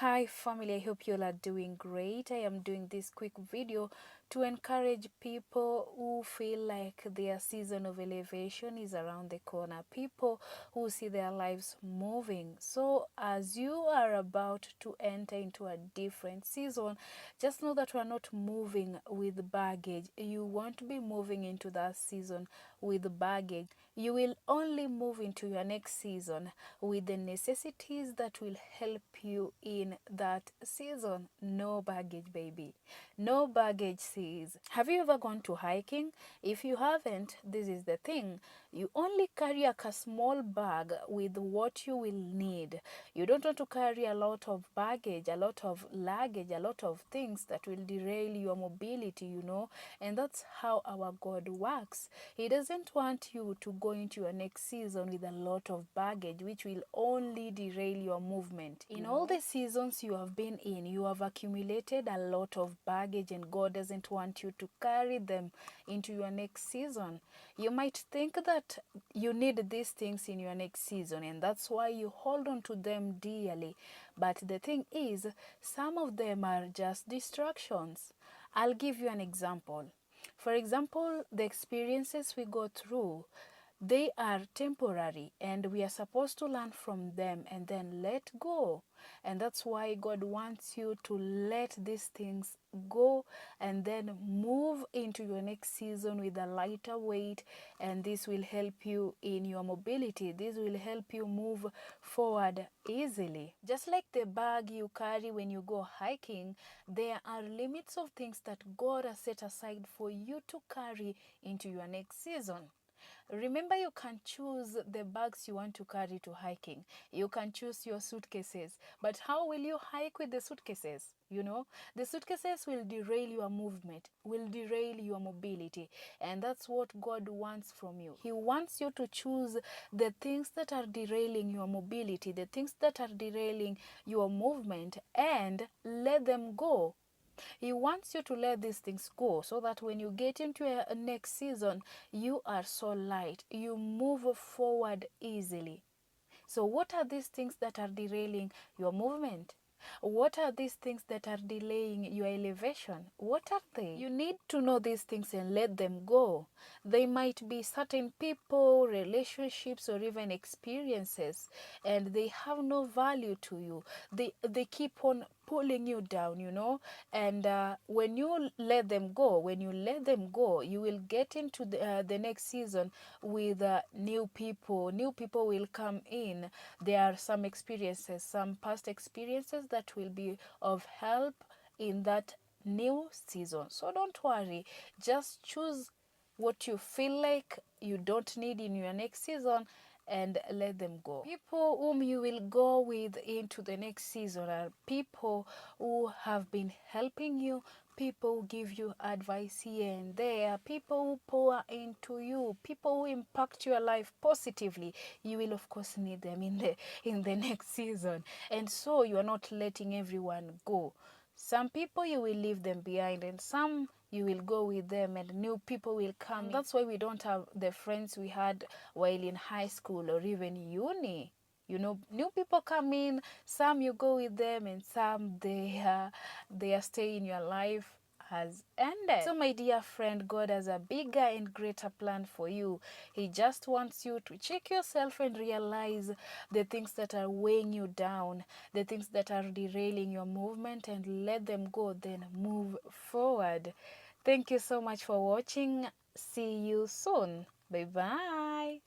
Hi family, I hope you all are doing great. I am doing this quick video to encourage people who feel like their season of elevation is around the corner, people who see their lives moving. So as you are about to enter into a different season, just know that we are not moving with baggage. You won't be moving into that season with baggage. You will only move into your next season with the necessities that will help you in that season. No baggage, baby. No baggage, sis. Have you ever gone to hiking? If you haven't, this is the thing. You only carry a small bag with what you will need. You don't want to carry a lot of baggage, a lot of luggage, a lot of things that will derail your mobility, and that's how our God works. He doesn't want you to go into your next season with a lot of baggage, which will only derail your movement. In all the seasons you have been in, you have accumulated a lot of baggage, and God doesn't want you to carry them into your next season. You might think that you need these things in your next season, and that's why you hold on to them dearly. But the thing is, some of them are just distractions. I'll give you an example. For example, the experiences we go through, they are temporary, and we are supposed to learn from them and then let go. And that's why God wants you to let these things go and then move into your next season with a lighter weight, and this will help you in your mobility. This will help you move forward easily. Just like the bag you carry when you go hiking, there are limits of things that God has set aside for you to carry into your next season. Remember, you can choose the bags you want to carry to hiking. You can choose your suitcases. But how will you hike with the suitcases? The suitcases will derail your movement, will derail your mobility. And that's what God wants from you. He wants you to choose the things that are derailing your mobility, the things that are derailing your movement, and let them go. He wants you to let these things go so that when you get into a next season, you are so light. You move forward easily. So what are these things that are derailing your movement? What are these things that are delaying your elevation? What are they? You need to know these things and let them go. They might be certain people, relationships, or even experiences, and they have no value to you. They keep on pulling you down, and when you let them go, you will get into the next season with new people. New people will come in. There are some experiences, some past experiences that will be of help in that new season. So don't worry, just choose what you feel like you don't need in your next season and let them go. People whom you will go with into the next season are people who have been helping you, people who give you advice here and there, people who pour into you, people who impact your life positively. You will of course need them in the next season. And so you are not letting everyone go. Some people you will leave them behind, and some you will go with them, and new people will come in. That's why we don't have the friends we had while in high school or even uni. New people come in, some you go with them, and some their stay in your life has ended. So my dear friend, God has a bigger and greater plan for you. He just wants you to check yourself and realize the things that are weighing you down, the things that are derailing your movement, and let them go, then move forward. Thank you so much for watching. See you soon. Bye bye.